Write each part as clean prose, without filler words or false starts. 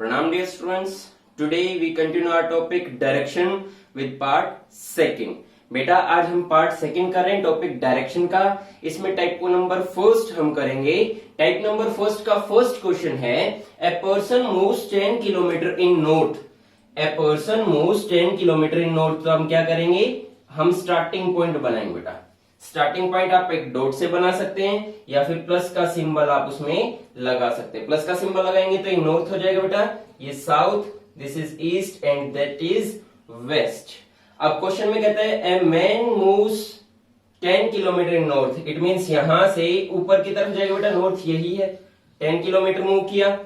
Pranam dear students, today we continue our topic direction with part second. बेटा आज हम part second कर रहे हैं टॉपिक डायरेक्शन का। इसमें टाइप को नंबर फर्स्ट हम करेंगे। टाइप नंबर फर्स्ट का फर्स्ट क्वेश्चन है a person moves 10 kilometre in north. A person moves 10 kilometre in north. तो हम क्या करेंगे, हम स्टार्टिंग पॉइंट बनाएंगे बेटा। स्टार्टिंग पॉइंट आप एक डॉट से बना सकते हैं या फिर प्लस का सिंबल आप उसमें लगा सकते हैं। प्लस का सिंबल लगाएंगे तो ये नॉर्थ हो जाएगा बेटा, ये south, this is east and that is west. अब क्वेश्चन में कहता है a man moves 10 kilometre in north. It means यहां से ऊपर की तरफ जाएगा बेटा, नॉर्थ यही है। 10 किलोमीटर मूव किया,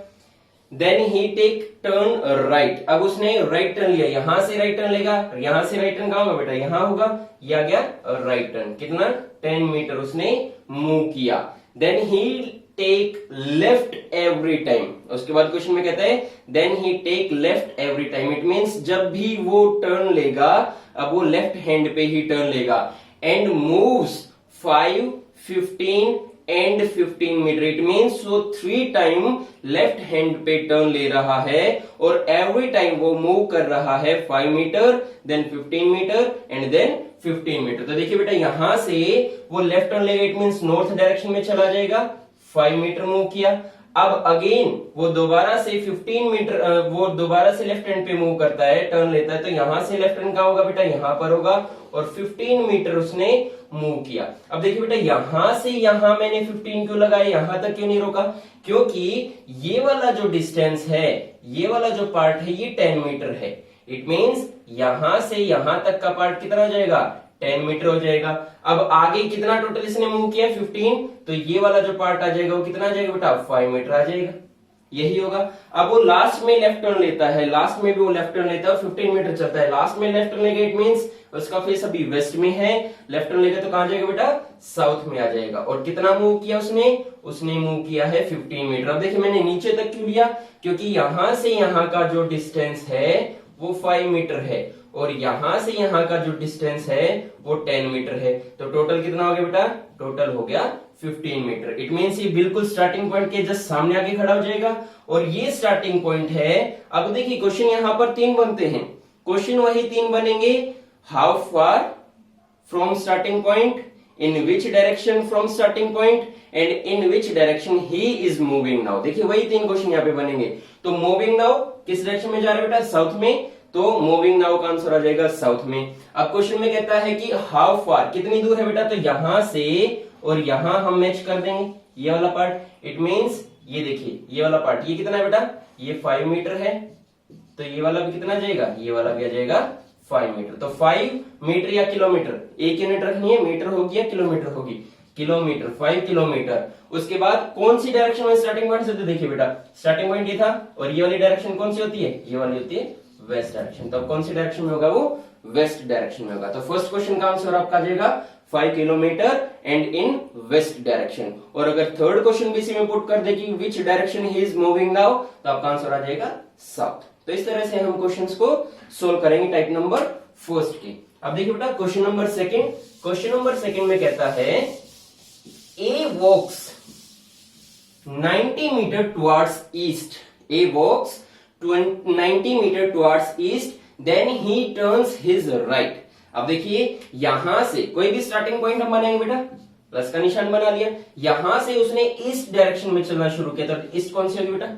then he take turn right. अब उसने राइट टर्न लिया, यहां से राइट टर्न लेगा। यहां से राइट टर्न कहां होगा बेटा, यहां होगा। ये आ गया राइट टर्न। कितना, 10 मीटर उसने मूव किया। Then he take left every time. उसके बाद क्वेश्चन में कहता है then he take left every time. It means जब भी वो टर्न लेगा, अब वो लेफ्ट हैंड पे ही टर्न लेगा। And moves 5, 15 and 15 metre. It means वो 3 टाइम लेफ्ट हैंड पे टर्न ले रहा है और एवरी टाइम वो मूव कर रहा है 5 metre, then 15 metre and then 15 metre. तो देखिए बेटा यहां से वो लेफ्ट टर्न लेगा, इट मींस नॉर्थ डायरेक्शन में चला जाएगा। 5 मीटर मूव किया। अब अगेन वो दोबारा से 15 मीटर वो दोबारा से लेफ्ट हैंड पे मूव करता है, टर्न लेता है। तो यहां से लेफ्ट हैंड कहां होगा बेटा, यहां पर होगा। और 15 मीटर उसने मूव किया। अब देखिए बेटा यहां से यहां मैंने 15 क्यों लगाया, यहां तक क्यों नहीं रोका, क्योंकि ये वाला जो डिस्टेंस है, ये वाला जो पार्ट है, ये 10 मीटर है। इट मींस यहां से यहां तक का पार्ट कितना हो जाएगा, 10 मीटर हो जाएगा। अब आगे कितना टोटल इसने मूव किया, 15। तो ये वाला जो पार्ट आ जाएगा वो कितना आ जाएगा बेटा, 5 मीटर आ जाएगा। यही होगा। अब वो लास्ट में लेफ्ट टर्न लेता है, लास्ट में भी वो लेफ्ट टर्न लेता है, 15 मीटर चलता है, लास्ट में लेफ्ट टर्न लेगा। इट मींस उसका फेस अभी वेस्ट में है, लेफ्ट टर्न लेगा तो कहां जाएगा बेटा, साउथ में आ जाएगा। और कितना मूव किया उसने मूव किया है 15 मीटर। अब देखिए मैंने नीचे तक क्यों लिया, क्योंकि यहां से यहां का जो डिस्टेंस है वो 5 मीटर है और यहां से यहां का जो डिस्टेंस है वो 10 मीटर है। तो टोटल कितना हो गया बेटा, टोटल हो गया 15 मीटर। इट मींस ये बिल्कुल स्टार्टिंग पॉइंट के जस्ट सामने आके खड़ा हो जाएगा और ये स्टार्टिंग पॉइंट है। अब देखिए क्वेश्चन यहां पर 3 बनते हैं, क्वेश्चन वही 3 बनेंगे। How far from starting point, in which direction from starting point and in which direction he is moving now. देखिए वही 3 क्वेश्चन यहाँ पे बनेंगे। तो मूविंग नाउ किस डायरेक्शन में जा रहे हैं बेटा, साउथ में। तो मूविंग नाउ का आंसर आ जाएगा साउथ में। अब क्वेश्चन में कहता है कि हाउ फार, कितनी दूर है बेटा, तो यहां से और यहां हम मैच कर देंगे ये वाला पार्ट। इट मींस ये देखिए ये वाला पार्ट, ये कितना है बेटा, ये 5 मीटर है। तो ये वाला भी कितना जाएगा, ये वाला भी आ जाएगा 5 मीटर। तो 5 मीटर या किलोमीटर, एक यूनिट रखनी है, मीटर होगी या किलोमीटर होगी, किलोमीटर, 5 किलोमीटर। उसके बाद कौन सी डायरेक्शन में स्टार्टिंग पॉइंट से, तो देखिए बेटा स्टार्टिंग पॉइंट ये था और ये वाली डायरेक्शन कौन सी होती है, ये वाली होती है वेस्ट डायरेक्शन। तो कौन सी डायरेक्शन में होगा, वो वेस्ट डायरेक्शन में होगा। तो फर्स्ट क्वेश्चन का आंसर आपका आ जाएगा 5 kilometre and in west direction. और अगर थर्ड क्वेश्चन भी इसी में पुट कर दे कि विच direction he is moving now, तो आपका आंसर आ जाएगा साउथ। तो इस तरह से हम क्वेश्चंस को सोल्व करेंगे टाइप नंबर फर्स्ट के। अब देखिए बेटा question number second. Question number second में कहता है a walks 90 metre towards east. A walks 90 metre towards east, then he turns his right. अब देखिए यहां से कोई भी स्टार्टिंग पॉइंट हम बनाएंगे बेटा, प्लस का निशान बना लिया। यहां से उसने ईस्ट डायरेक्शन में चलना शुरू किया, तो ईस्ट कौन सी होगी बेटा,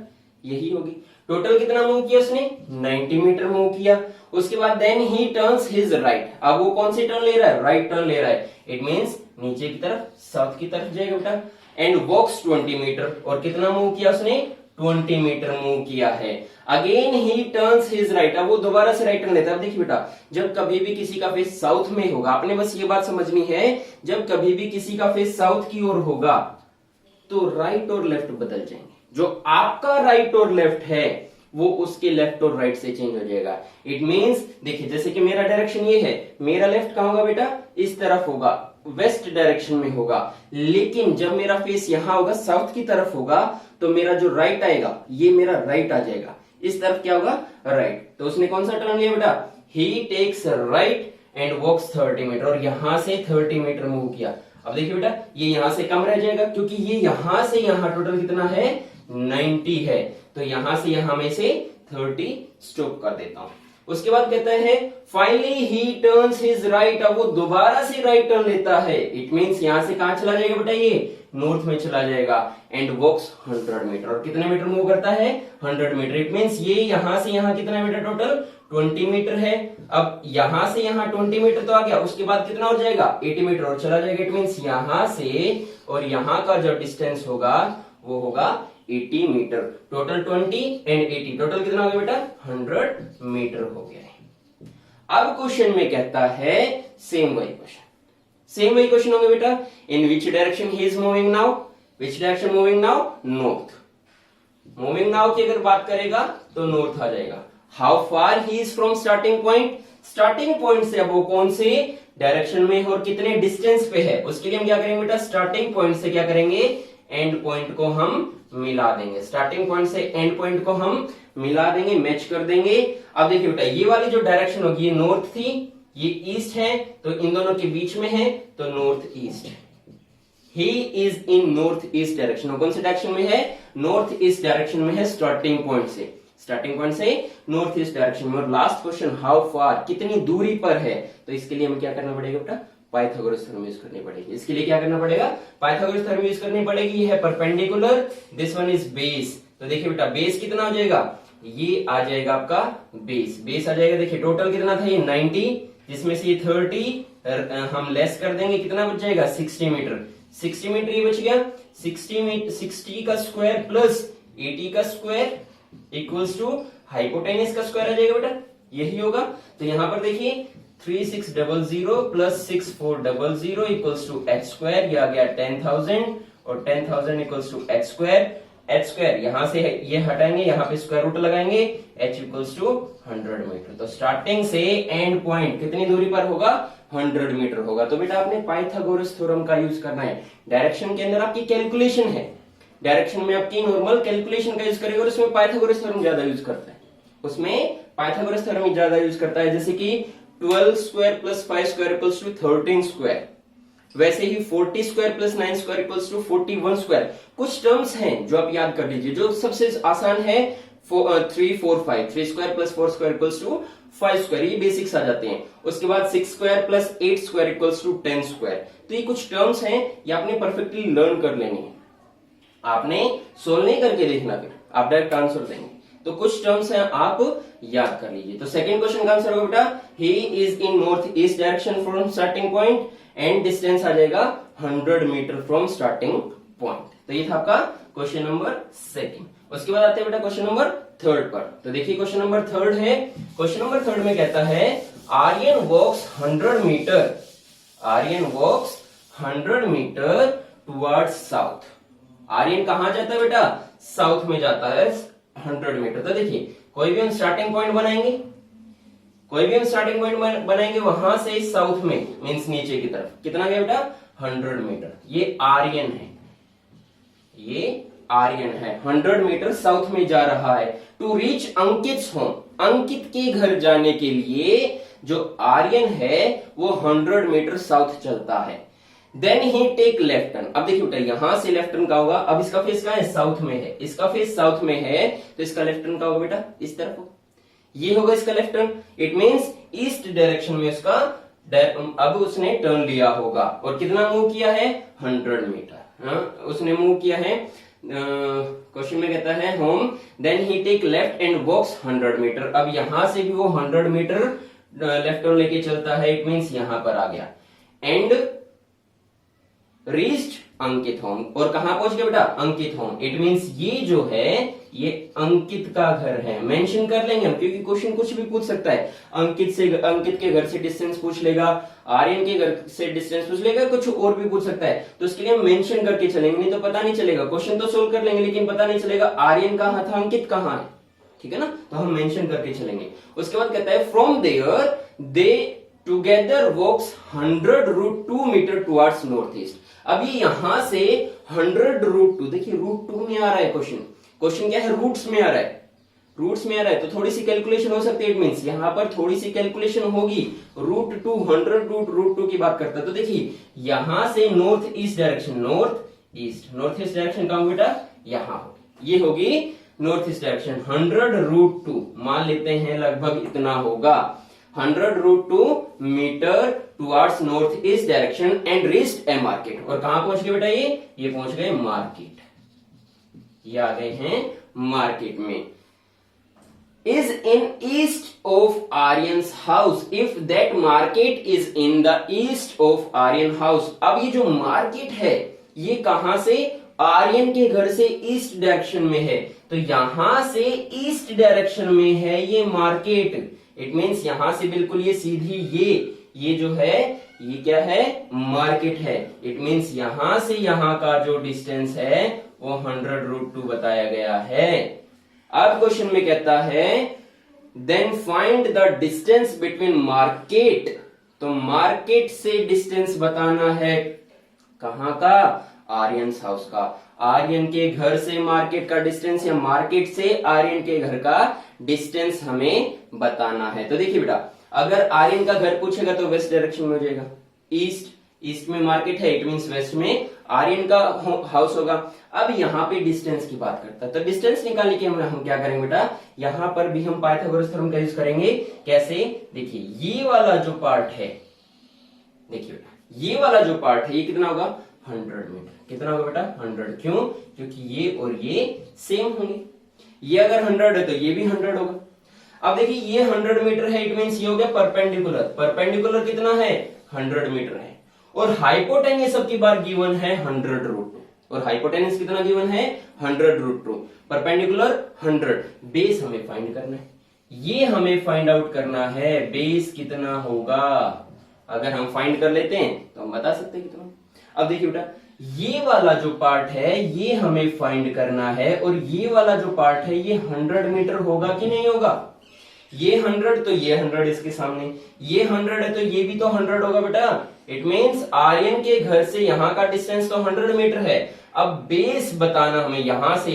यही होगी। टोटल कितना मूव किया उसने, 90 मीटर मूव किया। उसके बाद then he turns his right. अब वो कौन सी टर्न ले रहा है, राइट टर्न ले रहा है। इट मींस नीचे की तरफ, साउथ की तरफ जाएगा बेटा। एंड वॉक्स 20 मीटर, और कितना मूव किया उसने, 20 मीटर मूव किया है। अगेन ही टर्न्स हिज राइट। अब वो दोबारा से राइट टर्न लेता है। अब देखिए बेटा जब कभी भी किसी का फेस साउथ में होगा, आपने बस ये बात समझनी है, जब कभी भी किसी का फेस साउथ की ओर होगा तो राइट और लेफ्ट बदल जाएंगे। जो आपका राइट और लेफ्ट है वो उसके लेफ्ट और राइट से चेंज हो जाएगा। इट मींस देखिए जैसे कि मेरा डायरेक्शन ये है, मेरा लेफ्ट कहां होगा बेटा, इस तरफ होगा, वेस्ट डायरेक्शन में होगा। लेकिन जब मेरा फेस यहां होगा, साउथ की तरफ होगा, तो मेरा जो राइट आएगा ये मेरा राइट आ जाएगा। इस तरफ क्या होगा, राइट। तो उसने कौन सा टर्न लिया बेटा, he takes right and walks 30 metre, और यहां से 30 मीटर मूव किया। अब देखिए बेटा ये यहां से कम रह जाएगा क्योंकि ये यहां से यहां टोटल कितना है, 90 है। तो यहां से यहां में से 30 स्टॉप कर देता हूं। उसके बाद कहता है finally he turns his right, अब वो दोबारा से राइट टर्न लेता है। इट मींस यहां से कहां चला जाएगा बेटा, ये नॉर्थ में चला जाएगा। एंड वॉक्स 100 मीटर, और कितने मीटर मूव करता है 100 मीटर। इट मींस ये यहां से यहां कितना मीटर, टोटल 20 मीटर है। अब यहां से यहां 20 मीटर तो आ गया, उसके बाद कितना हो जाएगा 80 मीटर और चला जाएगा। इट मींस यहां से और यहां का जो डिस्टेंस होगा वो होगा 80 मीटर। टोटल 20 एंड 80, टोटल कितना हो गया बेटा 100 मीटर हो गया है। अब क्वेश्चन में कहता है सेम वही क्वेश्चन होगा बेटा, in which direction he is moving now, which direction moving now, north. Moving now की अगर बात करेगा तो नॉर्थ आ जाएगा। How far he is from starting point, starting point से अब वो कौन से डायरेक्शन में है और कितने डिस्टेंस पे है, उसके लिए हम क्या करेंगे बेटा, स्टार्टिंग पॉइंट से क्या करेंगे, एंड पॉइंट को हम मिला देंगे। स्टार्टिंग पॉइंट से एंड पॉइंट को हम मिला देंगे, मैच कर देंगे। अब देखिए बेटा, ये वाली जो डायरेक्शन होगी ये नॉर्थ थी, ये ईस्ट है, तो इन दोनों के बीच में है तो north east. He is in north east direction, कौन से डायरेक्शन में है, नॉर्थ ईस्ट डायरेक्शन में है, स्टार्टिंग पॉइंट से नॉर्थ ईस्ट डायरेक्शन में। और लास्ट क्वेश्चन हाउ फार, कितनी दूरी पर है, तो इसके लिए हमें क्या करना पड़ेगा बेटा, पाइथागोरस थ्योरम यूज करनी पड़ेगी। इसके लिए क्या करना पड़ेगा, पाइथागोरस थ्योरम यूज करनी पड़ेगी। ये है perpendicular, this one is base. तो देखिए बेटा बेस कितना हो जाएगा, ये आ जाएगा आपका बेस आ जाएगा। देखिए टोटल कितना था ये 90, जिसमें से ये 30 हम लेस कर देंगे, कितना बच जाएगा 60 मीटर। 60 मीटर ये बच गया, 60 का स्क्वायर प्लस 80 का स्क्वायर इक्वल्स टू हाइपोटेनस का स्क्वायर आ जाएगा बेटा, यही होगा। तो यहां पर देखिए 3600 plus 6400 equals to h square, ये आ गया 10,000 और 10,000 equals to h square. h square यहां से ये हटाएंगे, यहां पे स्क्वायर रूट लगाएंगे, h इक्वल्स टू 100 मीटर। तो स्टार्टिंग से एंड पॉइंट कितनी दूरी पर होगा, 100 मीटर होगा। तो बेटा आपने पाइथागोरस थ्योरम का यूज करना है। डायरेक्शन के अंदर आपकी कैलकुलेशन है, डायरेक्शन में आपकी नॉर्मल कैलकुलेशन का यूज करेगा, और उसमें पाइथागोरस थ्योरम ज्यादा यूज करता है, उसमें पाइथागोरस थ्योरम ज्यादा यूज करता है। जैसे कि 12 square plus 5 square equals to 13 square, वैसे ही 40 square plus 9 square equals to 41 square. कुछ टर्म्स हैं जो आप याद कर लीजिए, जो सबसे आसान है 3 4 5, 3 square plus 4 square equals to 5 square, ये बेसिक्स आ जाते हैं। उसके बाद 6 square plus 8 square equals to 10 square. तो ये कुछ टर्म्स हैं, ये आपने परफेक्टली लर्न कर लेनी है, आपने सोल्व नहीं करके देखना, फिर आप डायरेक्ट आंसर देंगे। तो कुछ टर्म्स हैं आप याद कर लीजिए। तो सेकंड क्वेश्चन का आंसर होगा बेटा, he is in north east direction from starting point and distance आ जाएगा 100 मीटर फ्रॉम स्टार्टिंग पॉइंट। तो ये था आपका क्वेश्चन नंबर सेकंड। उसके बाद आते हैं बेटा क्वेश्चन नंबर थर्ड पर। तो देखिए क्वेश्चन नंबर थर्ड है, क्वेश्चन नंबर थर्ड में कहता है आर्यन वॉक्स 100 मीटर, आर्यन वॉक्स 100 मीटर टुवर्ड्स साउथ। आर्यन कहां जाता है बेटा, साउथ में जाता है 100 मीटर। तो देखिए कोई भी हम स्टार्टिंग पॉइंट बनाएंगे, वहां से साउथ में मींस नीचे की तरफ कितना गया बेटा 100 मीटर। ये आर्यन है, 100 मीटर साउथ में जा रहा है। टू रीच अंकित होम, अंकित के घर जाने के लिए जो आर्यन है वो 100 मीटर साउथ चलता है। Then he take left turn. अब देखिए बेटा यहां से लेफ्ट टर्न का होगा, अब इसका फेस कहां है, साउथ में है, इसका फेस साउथ में है, तो इसका लेफ्ट टर्न का होगा बेटा इस तरफ होगा, ये होगा इसका left turn. It means east direction में उसका अब उसने टर्न लिया होगा। और कितना मूव किया है 100 मीटर उसने मूव किया है। क्वेश्चन में कहता है home, then he take left and walks 100 metre. अब यहां से भी वो 100 मीटर लेफ्ट टर्न लेके चलता है, इट मींस यहां पर आ गया। एंड रीच्ड अंकित होम, और कहां पहुंच गया बेटा अंकित होम। इट मींस ये जो है ये अंकित का घर है, मेंशन कर लेंगे हम, क्योंकि क्वेश्चन कुछ भी पूछ सकता है। अंकित के घर से डिस्टेंस पूछ लेगा, आर्यन के घर से डिस्टेंस पूछ लेगा, कुछ और भी पूछ सकता है। तो उसके लिए हम मेंशन करके चलेंगे, नहीं तो पता नहीं चलेगा। क्वेश्चन तो सोल्व कर लेंगे लेकिन पता नहीं चलेगा आर्यन कहां था, अंकित कहां है, ठीक है ना। तो हम मेंशन करके चलेंगे। उसके बाद कहता है from there they together walks 100√2 metre towards north east. अभी यहां से 100√2, देखिए √2 में आ रहा है क्वेश्चन क्या है, रूट्स में आ रहा है, तो थोड़ी सी कैलकुलेशन हो सकती है। इट मींस यहां पर थोड़ी सी कैलकुलेशन होगी। √2 100√2 की बात करता है। तो देखिए यहां से north east direction, north east direction कहां बेटा, यहां ये होगी नॉर्थ ईस्ट डायरेक्शन 100√2 मान लेते हैं लगभग इतना होगा 100√2 metre towards north east direction and reached a market. और कहां पहुंच गए बेटा ये पहुंच गए मार्केट, ये आ गए हैं मार्केट में। is in east of Aryan's house if that market is in the east of Aryan house। अब ये जो मार्केट है ये कहां से, आर्यन के घर से ईस्ट डायरेक्शन में है, तो यहां से ईस्ट डायरेक्शन में है ये मार्केट। इट मींस यहां से बिल्कुल ये सीधी ये जो है ये क्या है, मार्केट है। इट मींस यहां से यहां का जो डिस्टेंस है वो 100√2 बताया गया है। अब क्वेश्चन में कहता है then find the distance between market, तो मार्केट से डिस्टेंस बताना है कहां का, आर्यंस हाउस का। आर्यन के घर से मार्केट का डिस्टेंस या मार्केट से आर्यन के घर का डिस्टेंस हमें बताना है। तो देखिए बेटा अगर आर्यन का घर पूछेगा तो वेस्ट डायरेक्शन में हो जाएगा, ईस्ट में मार्केट है, इट मींस वेस्ट में आर्यन का हाउस होगा। अब यहाँ पे डिस्टेंस की बात करता है, तो डिस्टेंस निकालने के हम क्या करेंगे बेटा, यहाँ पर भी हम पाइथागोरस थ्योरम का यूज करेंगे। कैसे, देखिए ये वाला जो पार्ट है, देखिए बेटा ये वाला जो पार्ट है ये कितना होगा 100 मीटर। कितना होगा बेटा 100, क्यों, क्योंकि ये और ये सेम होंगे। ये अगर 100 है तो ये भी 100 होगा। अब देखिए ये 100 मीटर है, इट मींस ये हो गया परपेंडिकुलर। परपेंडिकुलर कितना है 100 मीटर है, और हाइपोटेन्यूस सबकी बार गिवन है 100√2, और हाइपोटेन्यूस कितना गिवन है 100√2, परपेंडिकुलर 100। बेस हमें फाइंड करना है, ये हमें फाइंड आउट करना है बेस कितना होगा। अगर हम फाइंड कर लेते हैं तो हम बता सकते हैं कितना। अब देखिए बेटा ये वाला जो पार्ट है ये हमें फाइंड करना है, और ये वाला जो पार्ट है ये 100 मीटर होगा कि नहीं होगा। ये 100 तो ये 100 इसके सामने, ये 100 है तो ये भी तो 100 होगा बेटा। इट मींस आर्यन के घर से यहाँ का डिस्टेंस तो 100 मीटर है। अब बेस बताना हमें यहाँ से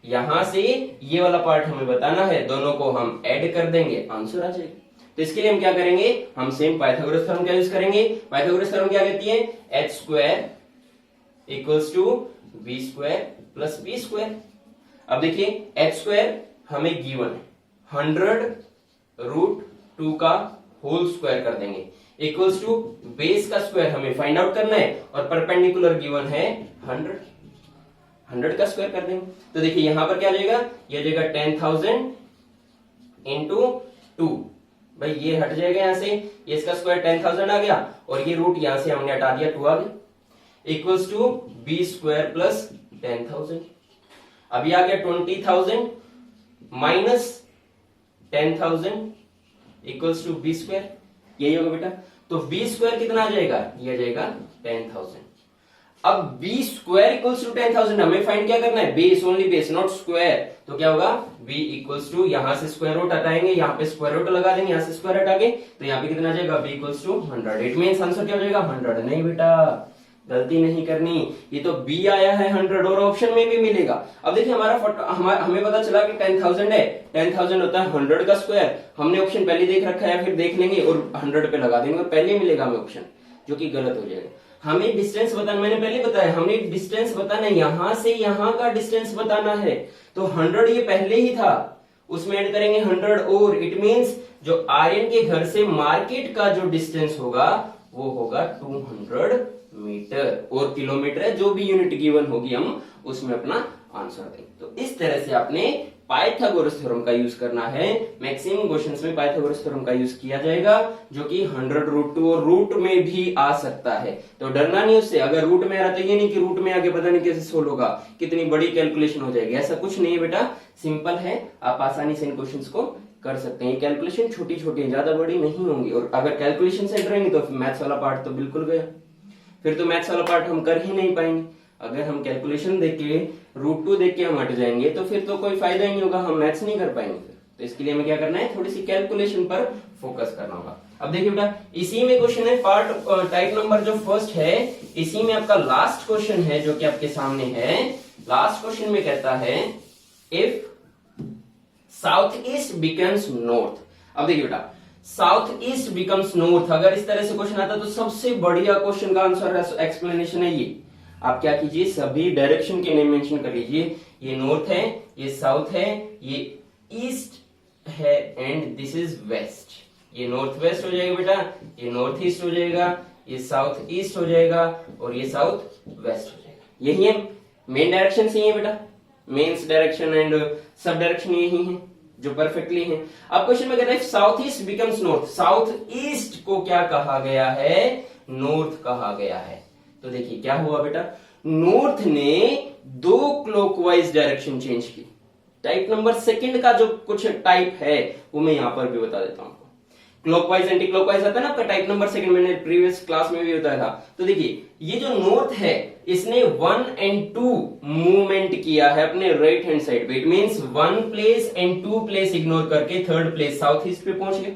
यहाँ से ये वाला पार्ट हमें बताना है, दोनों को हम ऐड कर देंगे आंसर आ जाएगा। तो इसके लिए हम क्या करेंगे, हम सेम पाइथागोरस थ्योरम का यूज करेंगे। पाइथागोरस थ्योरम क्या कहती है, h² = v² + b²। अब देखिए h² हमें गिवन है 100√2 का होल स्क्वायर कर देंगे, इक्वल्स टू बेस का स्क्वायर हमें फाइंड आउट करना है, और परपेंडिकुलर गिवन है 100 का स्क्वायर कर देंगे। तो देखिए यहां पर क्या आ जाएगा, ये आ जाएगा 10,000 × 2। भाई ये हट जाएगा यहां से, ये इसका स्क्वायर 10,000 आ गया, और ये रूट यहां से हमने हटा दिया 2 आ गया, इक्वल्स टू b² + 10,000। अभी आ गया 20,000 - 10,000 इक्वल्स टू b²। यही होगा बेटा। तो b² कितना आ जाएगा, ये आ जाएगा 10,000। अब b² = 10,000 हमें फाइंड क्या करना है, base, only base, not square. तो क्या होगा b = यहां से स्क्वायर रूट हटाएंगे, यहां पे स्क्वायर रूट लगा देंगे, यहां से स्क्वायर हटा के, तो यहां पे कितना आ जाएगा b = 100। इट मींस आंसर क्या हो जाएगा 100। नहीं बेटा गलती नहीं करनी, ये तो b आया है 100 और ऑप्शन में भी मिलेगा। अब देखिए हमें पता चला कि 10,000 है, 10,000 होता है 100 का स्क्वायर। हमने ऑप्शन पहले देख रखा है, फिर देख लेंगे और 100 पे लगा देंगे और पहले मिलेगा हमें ऑप्शन, जो कि गलत हो जाएगा। हमें डिस्टेंस बताना, मैंने पहले बताया, हमें डिस्टेंस बताना, यहां से यहां का डिस्टेंस बताना है। तो 100 ये पहले ही था, उसमें ऐड करेंगे 100 और, इट मींस जो आर्यन के घर से मार्केट का जो डिस्टेंस होगा वो होगा 200 मीटर, और किलोमीटर है, जो भी यूनिट गिवन होगी हम उसमें अपना आंसर देंगे। तो इस तरह से आपने पाइथागोरस थ्योरम का यूज करना है। मैक्सिमम क्वेश्चंस में पाइथागोरस थ्योरम का यूज किया जाएगा, जो कि 100√2 और रूट में भी आ सकता है। तो डरना नहीं उससे, अगर रूट में आ रहा तो ये नहीं कि रूट में आके पता नहीं कैसे सोल्व होगा, कितनी बड़ी कैलकुलेशन हो जाएगी, ऐसा कुछ नहीं है बेटा, सिंपल है, आप आसानी से इन क्वेश्चंस को कर सकते हैं। कैलकुलेशन छोटी छोटी, ज्यादा बड़ी नहीं होंगी, और अगर कैलकुलेशन से रहेंगे तो मैथ्स वाला पार्ट तो बिल्कुल गया, फिर तो मैथ्स वाला पार्ट हम कर ही नहीं पाएंगे। अगर हम कैलकुलेशन देख के √2 देख के हम हट जाएंगे तो फिर तो कोई फायदा ही नहीं होगा, हम मैथ्स नहीं कर पाएंगे फिर। तो इसके लिए हमें क्या करना है, थोड़ी सी कैलकुलेशन पर फोकस करना होगा। अब देखिए बेटा इसी में क्वेश्चन है, पार्ट टाइप नंबर जो फर्स्ट है, इसी में आपका लास्ट क्वेश्चन है जो कि आपके सामने है। लास्ट क्वेश्चन में कहता है if south east becomes north. अब देखिए बेटा साउथ ईस्ट बिकम्स नॉर्थ, अगर इस तरह से क्वेश्चन आता तो सबसे बढ़िया क्वेश्चन का आंसर एक्सप्लेनेशन है ये। आप क्या कीजिए, सभी डायरेक्शन के नेम मेंशन कर लीजिए। ये नॉर्थ है, ये साउथ है, ये ईस्ट है एंड दिस इज वेस्ट। ये नॉर्थ वेस्ट हो जाएगा बेटा, ये नॉर्थ ईस्ट हो जाएगा, ये साउथ ईस्ट हो जाएगा और ये साउथ वेस्ट हो जाएगा। यही है मेन डायरेक्शन से ही है बेटा, mains direction and sub direction यही है जो परफेक्टली है। अब क्वेश्चन में कह रहा है south east becomes north, south east को क्या कहा गया है, नॉर्थ कहा गया है। तो देखिए क्या हुआ बेटा, नॉर्थ ने 2 क्लॉकवाइज डायरेक्शन चेंज की। टाइप नंबर सेकंड का जो कुछ टाइप है वो मैं यहां पर भी बता देता हूं। क्लॉकवाइज एंटी क्लॉकवाइज आता है ना आपका टाइप नंबर सेकंड, मैंने प्रीवियस क्लास में भी बताया था। तो देखिए ये जो नॉर्थ है इसने 1 and 2 मूवमेंट किया है अपने राइट हैंड साइड पे। It means 1 place and 2 place ignore करके 3rd प्लेस साउथ ईस्ट पे पहुंच गए।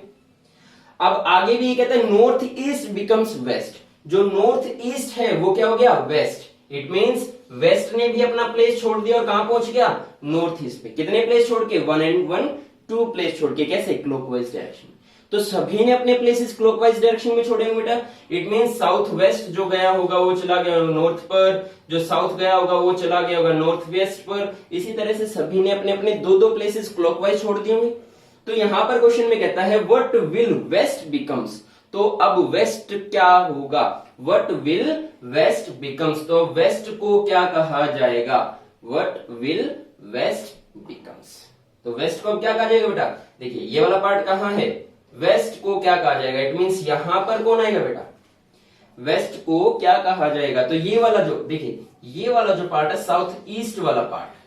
अब आगे भी कहते हैं नॉर्थ ईस्ट बिकम्स वेस्ट, जो नॉर्थ ईस्ट है वो क्या हो गया, वेस्ट। इट मींस वेस्ट ने भी अपना प्लेस छोड़ दिया और कहां पहुंच गया, नॉर्थ ईस्ट पे। कितने प्लेस छोड़ के, 1 and 1, 2 प्लेस छोड़ के। कैसे, क्लॉकवाइज डायरेक्शन। तो सभी ने अपने प्लेसेस क्लॉकवाइज डायरेक्शन में छोड़े होंगे बेटा। इट मींस साउथ वेस्ट जो गया होगा वो चला गया नॉर्थ पर, जो साउथ गया होगा वो चला गया होगा नॉर्थ वेस्ट पर। इसी तरह से सभी ने अपने अपने 2-2 प्लेसेस क्लॉकवाइज छोड़ दिए होंगे। तो यहां पर क्वेश्चन में कहता है व्हाट विल वेस्ट बिकम्स, तो अब वेस्ट क्या होगा, व्हाट विल वेस्ट बिकम्स, तो वेस्ट को क्या कहा जाएगा, व्हाट विल वेस्ट बिकम्स। तो वेस्ट को अब क्या कहा जाएगा बेटा, देखिए ये वाला पार्ट कहां है, वेस्ट को क्या कहा जाएगा। इट मींस यहां पर कौन आएगा बेटा, वेस्ट को क्या कहा जाएगा। तो ये वाला जो देखिए, ये वाला जो पार्ट है साउथ ईस्ट वाला पार्ट,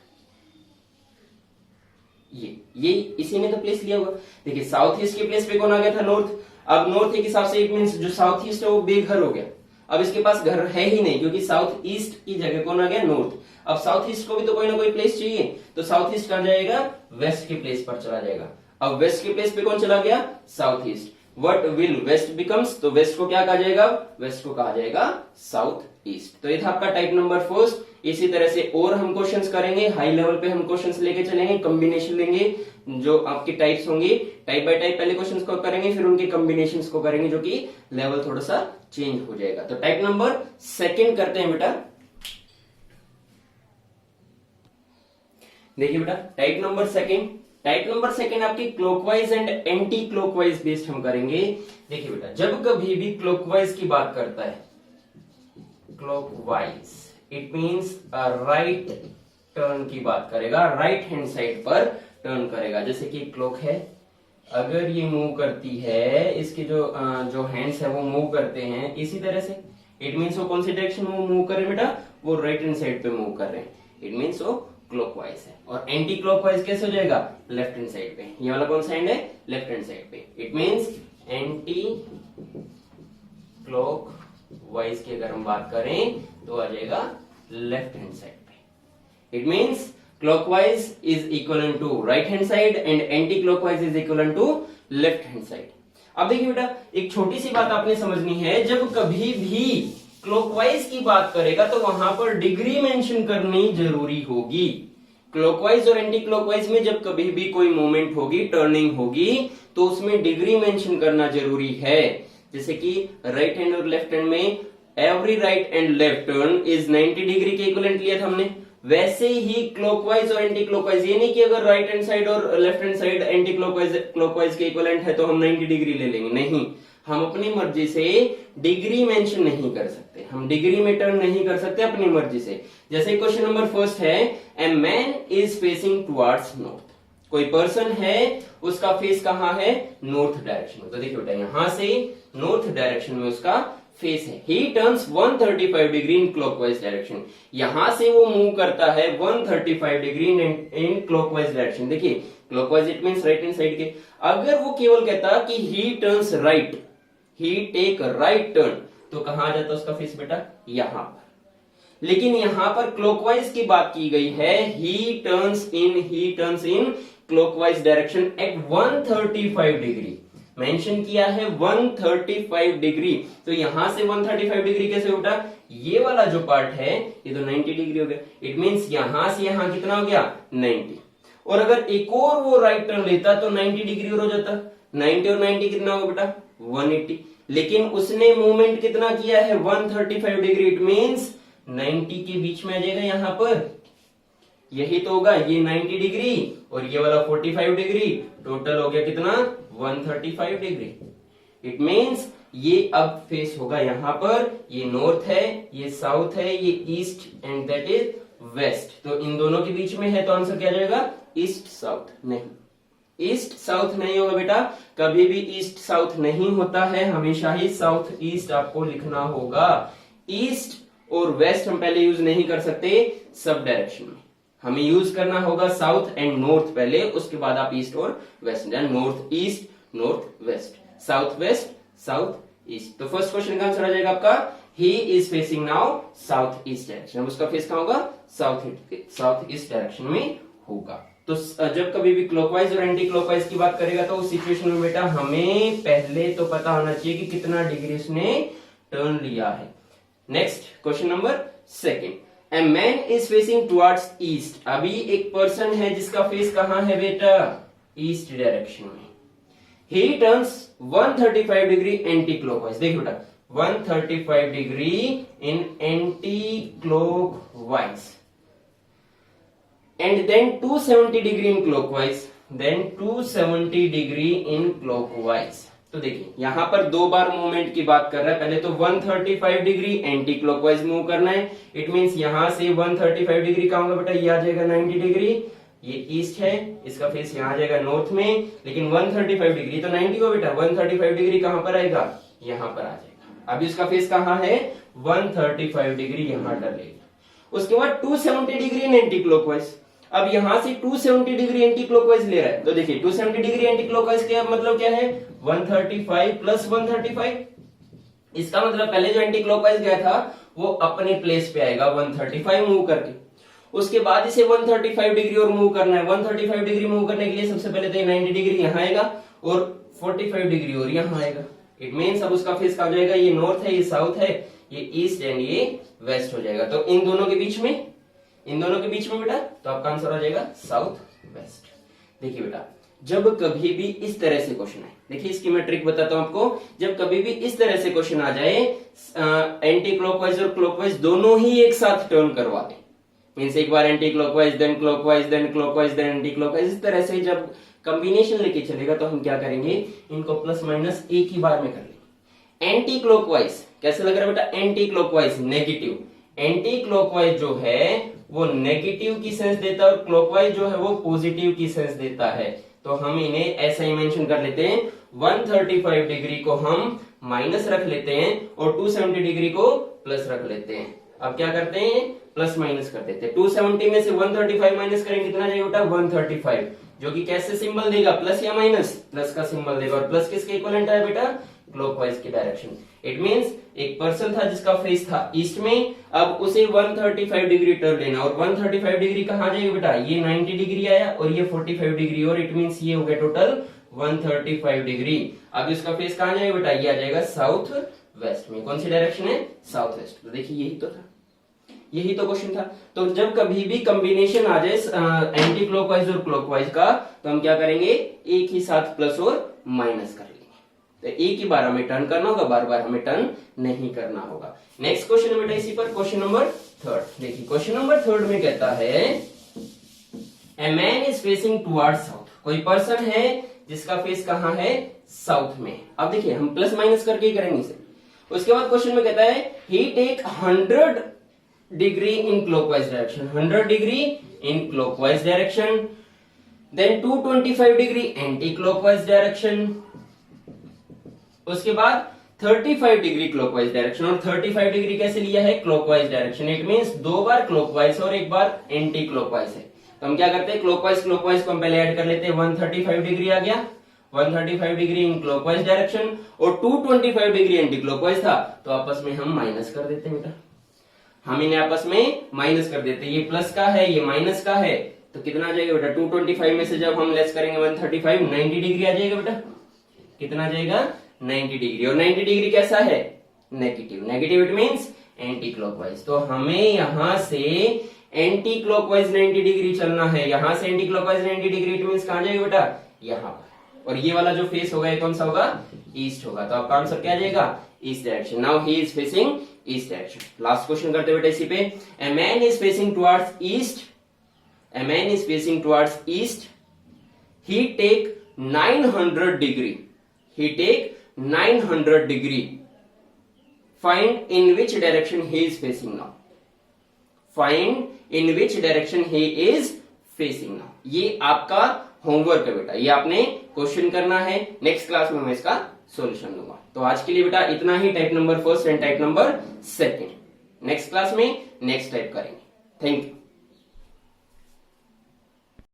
ये इसी ने तो प्लेस लिया होगा। देखिए साउथ ईस्ट के प्लेस पे कौन आ गया था, नॉर्थ। अब नॉर्थ के हिसाब से इट मींस जो साउथ ईस्ट है वो बेघर हो गया। अब इसके पास घर है ही नहीं, क्योंकि साउथ ईस्ट की जगह कौन आ गया, नॉर्थ। अब साउथ ईस्ट को भी तो कोई ना कोई प्लेस चाहिए, तो साउथ ईस्ट कहां जाएगा, वेस्ट के प्लेस पर चला जाएगा। अब वेस्ट के प्लेस पे कौन चला गया, south east. What will west becomes, तो वेस्ट को क्या कहा जाएगा, वेस्ट को कहा जाएगा साउथ ईस्ट। तो ये था आपका टाइप नंबर फर्स्ट। इसी तरह से और हम क्वेश्चंस करेंगे, हाई लेवल पे हम क्वेश्चंस लेके चलेंगे, कॉम्बिनेशन लेंगे, जो आपकी टाइप्स होंगी टाइप बाय टाइप पहले क्वेश्चंस को करेंगे, फिर उनके कॉम्बिनेशंस को करेंगे, जो कि लेवल थोड़ा सा चेंज हो जाएगा। तो टाइप नंबर सेकंड करते हैं बेटा। देखिए बेटा type number second, type number second आपकी clockwise and anti clockwise based हम करेंगे। देखिए बेटा जब कभी भी क्लॉकवाइज की बात करता है, clockwise it means right turn की बात करेगा, राइट हैंड साइड पर टर्न करेगा। जैसे कि क्लॉक है, अगर ये मूव करती है, इसके जो हैंड्स है वो मूव करते हैं इसी तरह से, इट मींस वो कौन सी डायरेक्शन में मूव कर रहे हैं बेटा, वो राइट हैंड साइड पे मूव कर रहे हैं। इट मींस वो क्लॉकवाइज है। और एंटी क्लॉकवाइज कैसे हो जाएगा, लेफ्ट हैंड साइड पे। ये वाला कौन सा हैंड है, लेफ्ट हैंड साइड पे। इट मींस एंटी क्लॉकवाइज की अगर हम बात करें तो आ जाएगा लेफ्ट हैंड साइड पे। It means clockwise is equal to right hand side and anti clockwise is equal to left hand side. अब देखिए बेटा एक छोटी सी बात आपने समझनी है, जब कभी भी क्लॉकवाइज की बात करेगा तो वहां पर डिग्री मेंशन करनी जरूरी होगी। क्लॉकवाइज और एंटी क्लॉकवाइज में जब कभी भी कोई मूवमेंट होगी, टर्निंग होगी, तो उसमें डिग्री मेंशन करना जरूरी है। जैसे कि राइट हैंड और लेफ्ट हैंड में every right and left turn is 90 degree के इक्विवेलेंट लिया था हमने। वैसे ही क्लॉकवाइज और एंटी क्लॉकवाइज, ये नहीं कि अगर राइट हैंड साइड और left hand side anti clockwise के इक्विवेलेंट है तो हम 90 डिग्री ले लेंगे, नहीं। हम अपनी मर्जी से डिग्री मेंशन नहीं कर सकते, हम डिग्री में टर्न नहीं कर सकते अपनी मर्जी से। जैसे क्वेश्चन नंबर फर्स्ट है, a man is facing towards north. कोई पर्सन है, उसका फेस कहां है, नॉर्थ डायरेक्शन में। तो देखिए बेटा यहां से नॉर्थ डायरेक्शन में उसका फेस है। He turns 135 degree in clockwise direction. यहां से वो मूव करता है 135 डिग्री इन क्लॉकवाइज डायरेक्शन। देखिए clockwise it means right hand side के। अगर वो केवल कहता कि he turns right, he take right turn, तो कहां आ जाता उसका फेस बेटा, यहां पर। लेकिन यहां पर क्लॉकवाइज की बात की गई है, he turns in clockwise direction at 135 degree. Mention किया है 135 डिग्री, तो यहां से 135 डिग्री कैसे उठा, ये वाला जो पार्ट है ये तो 90 डिग्री हो गया। इट मींस यहां से यहां कितना हो गया, 90। और अगर एक और वो राइट टर्न लेता तो 90 डिग्री और हो जाता। 90 और 90 कितना होगा बेटा, 180। लेकिन उसने मूवमेंट कितना किया है, 135 डिग्री। इट मींस 90 के बीच में आ जाएगा, यहां पर यही तो होगा, ये 90 डिग्री और ये वाला 45 डिग्री, टोटल हो गया कितना 135 डिग्री। इट मीन्स ये अब फेस होगा यहाँ पर, ये नॉर्थ है, ये साउथ है, ये east and that is west. तो इन दोनों के बीच में है, तो आंसर क्या जाएगा ईस्ट साउथ। नहीं, ईस्ट साउथ नहीं होगा बेटा, कभी भी ईस्ट साउथ नहीं होता है, हमेशा ही साउथ ईस्ट आपको लिखना होगा। ईस्ट और वेस्ट हम पहले यूज नहीं कर सकते सब डायरेक्शन में, हमें यूज करना होगा साउथ एंड नॉर्थ पहले, उसके बाद आप ईस्ट और west, north east, north west, south west, south east. तो फर्स्ट क्वेश्चन का आंसर आ जाएगा आपका he is facing now south east direction. अब उसका फेस कहां होगा, साउथ ईस्ट डायरेक्शन में होगा। तो जब कभी भी क्लॉकवाइज और एंटी क्लॉकवाइज की बात करेगा तो उस सिचुएशन में बेटा हमें पहले तो पता होना चाहिए कि कितना डिग्री इसने टर्न लिया है। Next question number second, a man is facing towards east. अभी एक पर्सन है जिसका फेस कहां है बेटा, ईस्ट डायरेक्शन में। ही टर्न्स 135 डिग्री एंटी क्लॉकवाइज। देखिए बेटा 135 degree in anti clockwise and then 270 degree in clockwise, then 270 degree in clockwise. तो देखिए यहां पर दो बार मूवमेंट की बात कर रहा है, पहले तो 135 डिग्री एंटी क्लॉकवाइज मूव करना है। इट मींस यहां से 135 डिग्री का होगा बेटा, ये आ जाएगा 90 डिग्री, ये ईस्ट है, इसका फेस यहां आ जाएगा नॉर्थ में, लेकिन 135 डिग्री तो 90 हो बेटा, 135 डिग्री कहां पर आएगा, यहां पर आ जाएगा। अभी उसका फेस कहां है, 135 डिग्री यहां डलेगा। उसके बाद 270 डिग्री इन एंटी क्लॉकवाइज। अब यहां से 270 डिग्री एंटी क्लॉकवाइज ले रहा है, तो देखिए 270 डिग्री एंटी क्लॉकवाइज का मतलब क्या है, 135 प्लस 135। इसका मतलब पहले जो एंटी क्लॉकवाइज गया था वो अपने प्लेस पे आएगा 135 मूव करके। उसके बाद इसे 135 डिग्री और मूव करना है। 135 डिग्री मूव करने के लिए सबसे पहले तो 90 डिग्री यहाँ आएगा और 45 डिग्री और यहाँ आएगा। इट मीन्स अब उसका फेस कहाँ जाएगा, ये नॉर्थ है, ये साउथ है, ये ईस्ट एंड ये वेस्ट हो जाएगा। तो इन दोनों के बीच में बेटा तो आपका आंसर हो जाएगा साउथ वेस्ट। देखिए बेटा जब कभी भी इस तरह से क्वेश्चन आए, देखिए इसकी मैं ट्रिक बताता हूं आपको। जब कभी भी इस तरह से क्वेश्चन आ जाए, एंटी क्लॉकवाइज और क्लॉकवाइज दोनों ही एक साथ टर्न करवा दे, मीन्स एक बार anticlockwise then clockwise then clockwise then anticlockwise, इस तरह से जब कॉम्बिनेशन लेके चलेगा तो हम क्या करेंगे, इनको प्लस माइनस एक ही बार में कर लेंगे। एंटी क्लॉकवाइज कैसे लग रहा है बेटा, anti clockwise negative, anti clockwise जो है वो नेगेटिव की सेंस देता है और क्लॉकवाइज जो है वो पॉजिटिव की सेंस देता है। तो हम इन्हें ऐसा ही मेंशन कर लेते हैं, 135 डिग्री को हम माइनस रख लेते हैं और 270 डिग्री को प्लस रख लेते हैं। अब क्या करते हैं, प्लस माइनस कर देते हैं। 270 में से 135 माइनस करेंगे, कितना जाएगा बेटा 135, जो कि कैसे सिंबल देगा, प्लस या माइनस, प्लस का सिंबल देगा। और प्लस किसके इक्विवेलेंट है बेटा, क्लॉकवाइज की डायरेक्शन। इट मींस एक पर्सन था जिसका फेस था ईस्ट में, अब उसे 135 डिग्री टर्न लेना, और 135 डिग्री कहां जाएगा बेटा, ये 90 डिग्री आया और ये 45 डिग्री, और इट मींस ये हो गया टोटल 135 डिग्री। अब इसका फेस कहां जाएगा बेटा, ये आ जाएगा साउथ वेस्ट में। कौन सी डायरेक्शन है, साउथ वेस्ट। तो देखिए यही तो था, यही तो क्वेश्चन था। तो जब कभी भी कॉम्बिनेशन आ जाए एंटी क्लॉकवाइज और क्लॉकवाइज का, तो हम क्या करेंगे, एक ही साथ प्लस और माइनस कर लेंगे। तो एक ही बार हमें टर्न करना होगा, बार बार हमें टर्न नहीं करना होगा। नेक्स्ट क्वेश्चन है बेटा इसी पर, क्वेश्चन नंबर थर्ड। देखिए क्वेश्चन नंबर थर्ड में कहता है, a man is facing towards south. कोई पर्सन है जिसका फेस कहां है, साउथ में। अब देखिए हम प्लस माइनस करके ही करेंगे इसे। उसके बाद क्वेश्चन में कहता है, he take 100 degree in clockwise direction, 100 degree in clockwise direction, then 225 degree anticlockwise direction, उसके बाद 35 डिग्री क्लॉकवाइज डायरेक्शन। और 35 डिग्री कैसे लिया है, क्लॉकवाइज डायरेक्शन। इट मींस दो बार क्लॉकवाइज और एक बार एंटी क्लॉकवाइज है। तो हम क्या करते हैं, क्लॉकवाइज क्लॉकवाइज को हम पहले ऐड कर लेते हैं। 135 डिग्री आ गया, 135 डिग्री इन क्लॉकवाइज डायरेक्शन, और 225 डिग्री एंटी क्लॉकवाइज था, तो आपस में हम माइनस कर देते हैं बेटा। हम इन्हें आपस में माइनस कर देते हैं, ये प्लस का है ये माइनस का है, तो कितना आ जाएगा बेटा, 225 में से जब हम लेस करेंगे 135, 90 डिग्री आ जाएगा बेटा। कितना आ जाएगा, 90 डिग्री। और 90 डिग्री कैसा है, negative. Negative it means anti clockwise. तो हमें यहां से एंटी क्लॉकवाइज 90 डिग्री चलना है, यहां से anti clockwise 90 degree, it means कहां जाएगा बेटा, यहां पर। और ये वाला जो फेस होगा ये कौन सा होगा, ईस्ट होगा। तो आपका आंसर क्या आ जाएगा, east direction. Now he is facing east direction. Last question करते बेटा इसी पे, a man is facing towards east A man is facing towards east. He take 900 degree. He take 900 degree. Find in which direction he is facing now. Find in which direction he is facing now. ये आपका homework है बेटा, ये आपने question करना है। Next class में मैं इसका सॉल्यूशन दूंगा। तो आज के लिए बेटा इतना ही, type number first and type number second. Next class में नेक्स्ट टाइप करेंगे। Thank you.